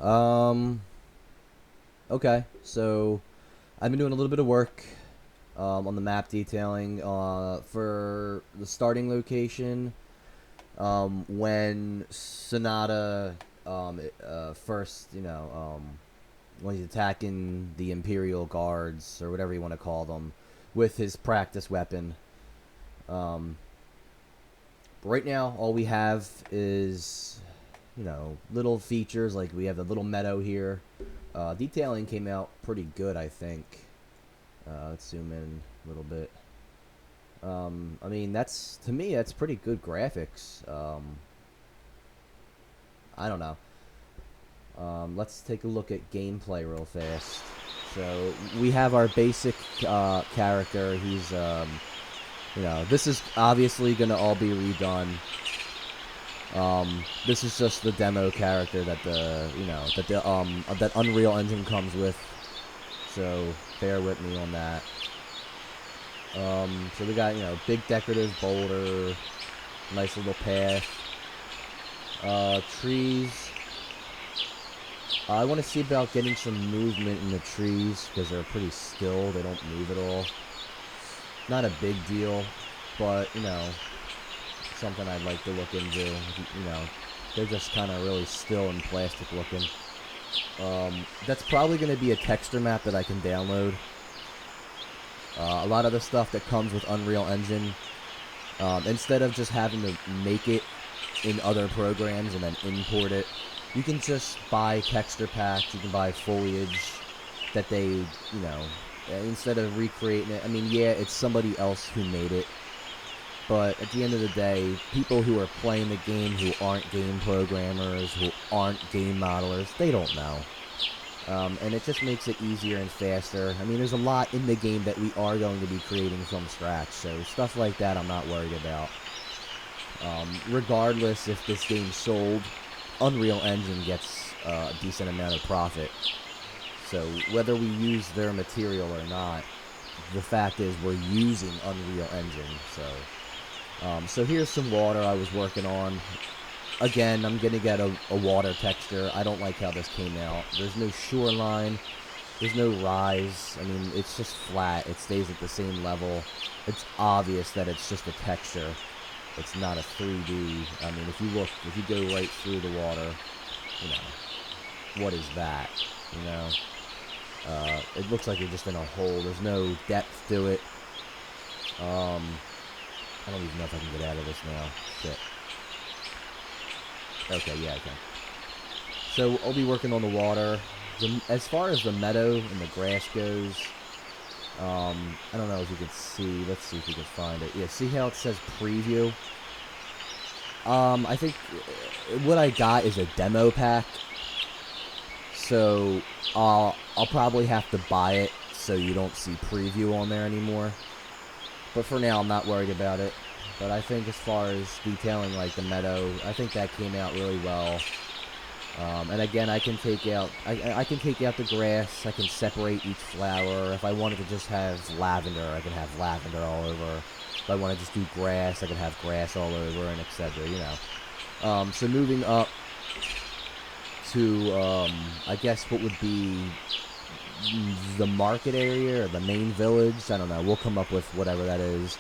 Um, okay, so I've been doing a little bit of work on the map detailing for the starting location. When Sonata first, when he's attacking the Imperial Guards or whatever you want to call them with his practice weapon. Um, right now, all we have is little features like we have the little meadow here. Detailing came out pretty good, I think. Let's zoom in a little bit. I mean, that's to me that's pretty good graphics. I don't know. Let's take a look at gameplay real fast. So we have our basic character. He's this is obviously gonna all be redone. This is just the demo character that that Unreal Engine comes with. So bear with me on that. So we got big decorative boulder, nice little path, trees. I want to see about getting some movement in the trees because they're pretty still. They don't move at all. Not a big deal, but something I'd like to look into. They're just kind of really still and plastic looking. That's probably going to be a texture map that I can download. A lot of the stuff that comes with Unreal Engine, instead of just having to make it in other programs and then import it, you can just buy texture packs. You can buy foliage that they, instead of recreating it. I mean, yeah, it's somebody else who made it, but at the end of the day, people who are playing the game who aren't game programmers, who aren't game modelers, they don't know. And it just makes it easier and faster. I mean, there's a lot in the game that we are going to be creating from scratch, so stuff like that I'm not worried about. Regardless if this game sold, Unreal Engine gets a decent amount of profit. So whether we use their material or not, the fact is we're using Unreal Engine. So here's some water I was working on. Again, I'm gonna get a water texture. I don't like how this came out. There's no shoreline. There's no rise. I mean, it's just flat. It stays at the same level. It's obvious that it's just a texture. It's not a 3D. I mean, if you go right through the water, what is that? It looks like you're just in a hole. There's no depth to it. I don't even know if I can get out of this now. Shit. Okay, yeah, I can. So I'll be working on the water. As far as the meadow and the grass goes, I don't know if you can see. Let's see if we can find it. Yeah, see how it says preview? I think what I got is a demo pack. So I'll probably have to buy it so you don't see preview on there anymore. But for now, I'm not worried about it. But I think as far as detailing like the meadow, I think that came out really well. And again, I can take out I can take out the grass. I can separate each flower. If I wanted to just have lavender, I can have lavender all over. If I want to just do grass, I can have grass all over, and etc. So moving up to I guess what would be the market area or the main village. I don't know. We'll come up with whatever that is.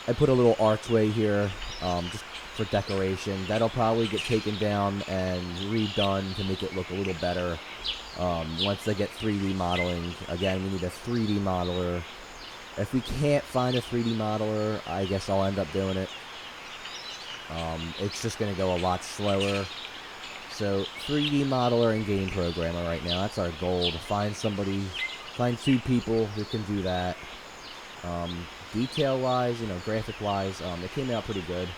I put a little archway here, just for decoration. That'll probably get taken down and redone to make it look a little better. Once they get 3D modeling, again, we need a 3D modeler. If we can't find a 3D modeler, I guess I'll end up doing it. It's just going to go a lot slower. So 3D modeler and game programmer right now, that's our goal, to find two people who can do that. Detail-wise, graphic-wise, it came out pretty good.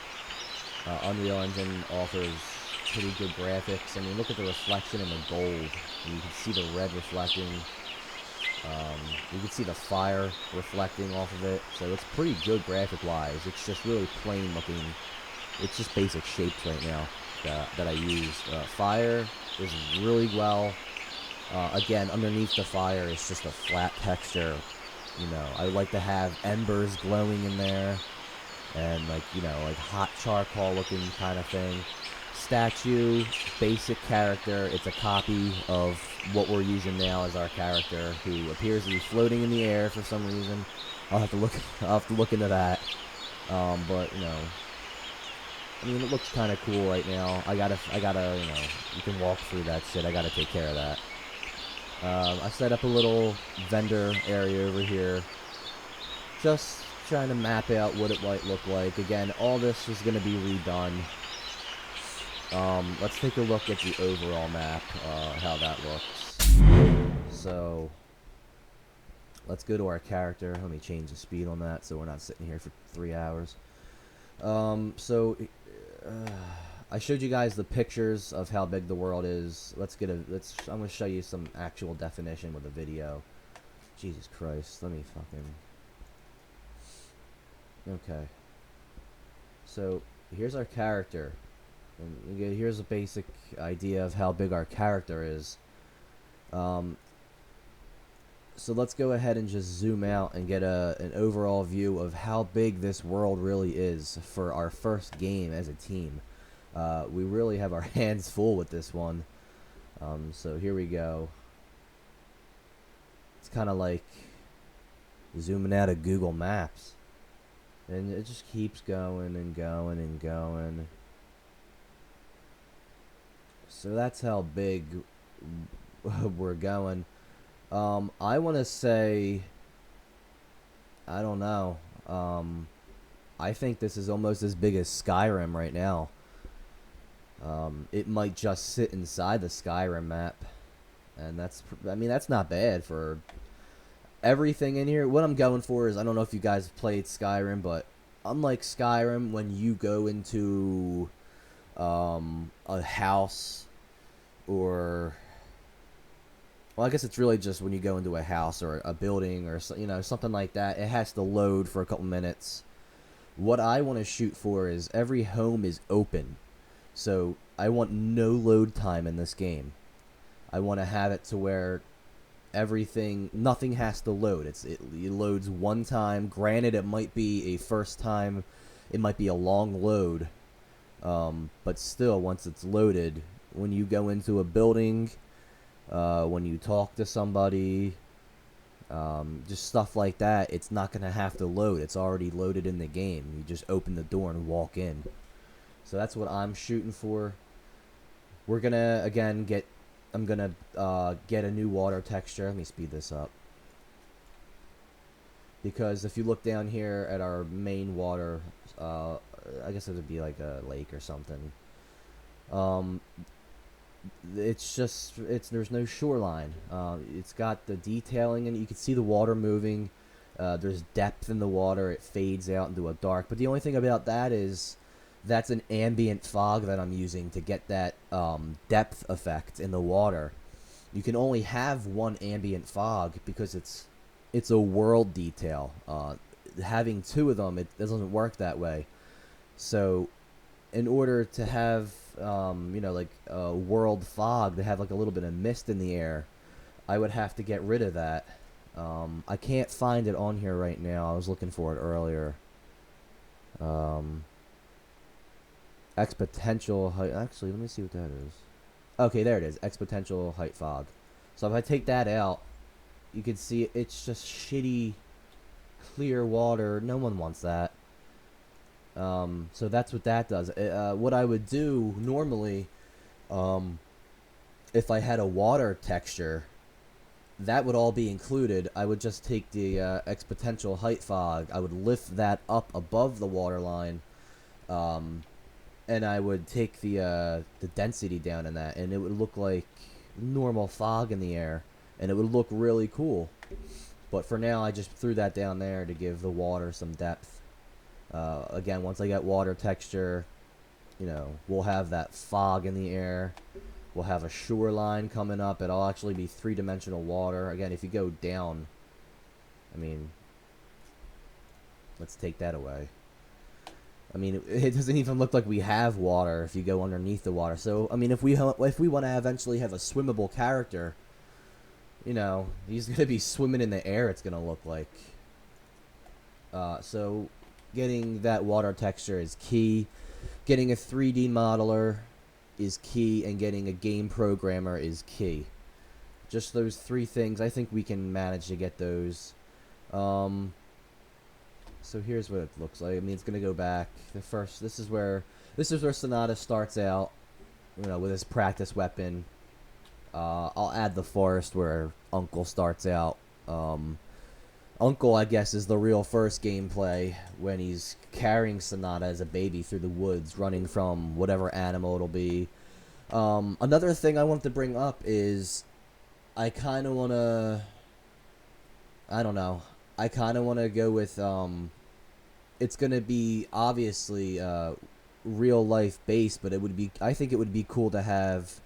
Unreal Engine offers pretty good graphics. I mean, look at the reflection in the gold. And you can see the red reflecting. You can see the fire reflecting off of it. So it's pretty good graphic-wise. It's just really plain looking. It's just basic shapes right now that I used. Fire is really well. Again, underneath the fire is just a flat texture. I would like to have embers glowing in there, and like hot charcoal looking kind of thing. statue, basic character. It's a copy of what we're using now as our character, who appears to be floating in the air for some reason. I'll have to look. I'll have to look into that. But you know, I mean, it looks kind of cool right now. I gotta, you know, you can walk through that shit. I gotta take care of that. I set up a little vendor area over here, just trying to map out what it might look like. Again, all this is gonna be redone. Let's take a look at the overall map, how that looks. So, let's go to our character. Let me change the speed on that so we're not sitting here for 3 hours. I showed you guys the pictures of how big the world is. I'm gonna show you some actual definition with a video. Jesus Christ, let me fucking... Okay. So, here's our character. And here's a basic idea of how big our character is. So let's go ahead and just zoom out and get an overall view of how big this world really is for our first game as a team. We really have our hands full with this one. So here we go. It's kind of like zooming out of Google Maps. And it just keeps going and going and going. So that's how big we're going. I want to say, I don't know. I think this is almost as big as Skyrim right now. It might just sit inside the Skyrim map, and I mean, that's not bad for everything in here. What I'm going for is, I don't know if you guys have played Skyrim, but unlike Skyrim, when you go into a house, or, well, I guess it's really just when you go into a house or a building or, you know, something like that, it has to load for a couple minutes. What I want to shoot for is every home is open. So I want no load time in this game. I want to have it to where nothing has to load. It loads one time. Granted, it might be a first time, it might be a long load. But still, once it's loaded, when you go into a building, when you talk to somebody, just stuff like that, it's not going to have to load. It's already loaded in the game. You just open the door and walk in. So that's what I'm shooting for. We're going to, again, I'm going to get a new water texture. Let me speed this up. Because if you look down here at our main water, I guess it would be like a lake or something. There's no shoreline. It's got the detailing, and you can see the water moving. There's depth in the water. It fades out into a dark. But the only thing about that is that's an ambient fog that I'm using to get that depth effect in the water. You can only have one ambient fog because it's a world detail. Having two of them, it doesn't work that way. So in order to have you know, like a world fog, to have like a little bit of mist in the air, I would have to get rid of that. I can't find it on here right now. I was looking for it earlier. Exponential height. Actually, let me see what that is. Okay, there it is. Exponential height fog. So if I take that out, you can see it's just shitty, clear water. No one wants that. So that's what that does. What I would do normally, if I had a water texture, that would all be included. I would just take the exponential height fog. I would lift that up above the water line, and I would take the density down in that, and it would look like normal fog in the air, and it would look really cool. But for now, I just threw that down there to give the water some depth. Again, once I get water texture, you know, we'll have that fog in the air. We'll have a shoreline coming up. It'll actually be three-dimensional water. Again, if you go down, I mean, let's take that away. I mean, it doesn't even look like we have water if you go underneath the water. So, I mean, if we want to eventually have a swimmable character, you know, he's going to be swimming in the air, it's going to look like. So getting that water texture is key. Getting a 3D modeler, is key, and getting a game programmer is key. Just those three things. I think we can manage to get those. Um, so here's what it looks like. I mean, it's gonna go back. The first. This is where Sonata starts out. You know, with his practice weapon. I'll add the forest where Uncle starts out. Uncle, I guess, is the real first gameplay when he's carrying Sonata as a baby through the woods, running from whatever animal it'll be. Another thing I wanted to bring up is I kind of want to. I don't know. I kind of want to go with. It's going to be obviously real life based, but it would be. I think it would be cool to have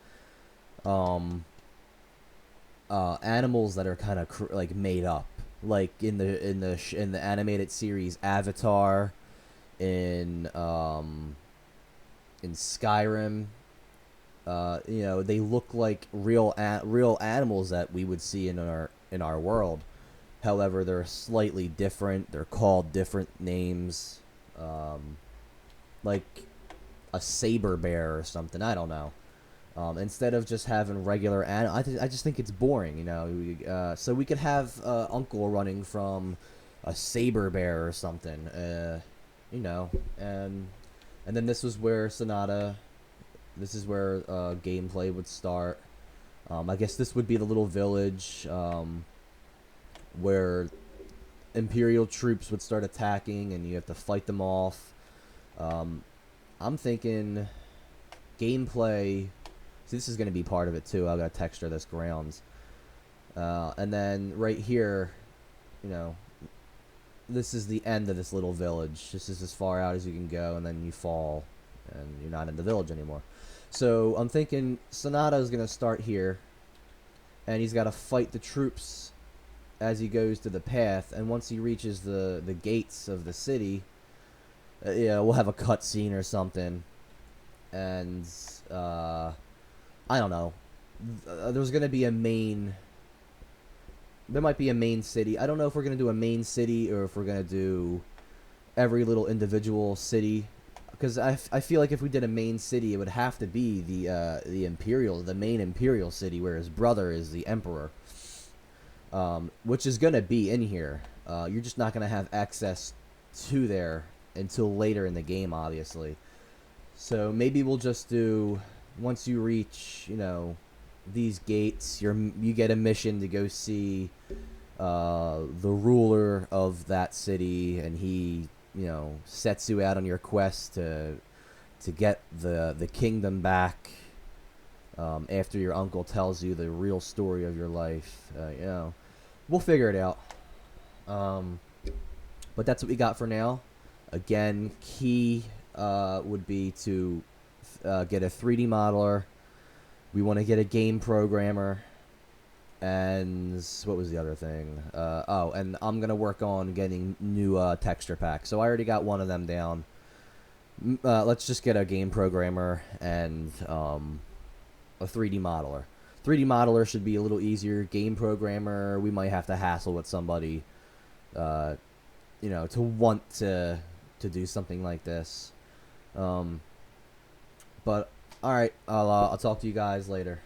animals that are kind of like made up, like in the animated series Avatar, in Skyrim. You know, they look like real animals that we would see in our world. However, they're slightly different. They're called different names, like a saber bear or something. I don't know. Instead of just having regular I just think it's boring, you know. So we could have Uncle running from a saber bear or something, you know, and then this was where Sonata. This is where gameplay would start. I guess this would be the little village where Imperial troops would start attacking, and you have to fight them off. I'm thinking gameplay. See, this is going to be part of it too. I've got to texture this grounds. And then right here, you know, this is the end of this little village. This is as far out as you can go, and then you fall, and you're not in the village anymore. So I'm thinking Sonata is going to start here, and he's got to fight the troops as he goes to the path, and once he reaches the gates of the city, yeah, we'll have a cutscene or something, and I don't know. There's gonna be a main. There might be a main city. I don't know if we're gonna do a main city or if we're gonna do every little individual city, because I feel like if we did a main city, it would have to be the main Imperial city, where his brother is the Emperor, which is gonna be in here. You're just not gonna have access to there until later in the game, obviously. So maybe we'll just do, once you reach, you know, these gates, you get a mission to go see the ruler of that city, and he, you know, sets you out on your quest to get the kingdom back. After your uncle tells you the real story of your life, you know, we'll figure it out. But that's what we got for now. Again, key would be to get a 3D modeler. We want to get a game programmer. And what was the other thing? Oh, and I'm going to work on getting new texture packs. So I already got one of them down. Let's just get a game programmer and a 3D modeler. 3D modeler should be a little easier. Game programmer, we might have to hassle with somebody, you know, to want to do something like this. But all right, I'll talk to you guys later.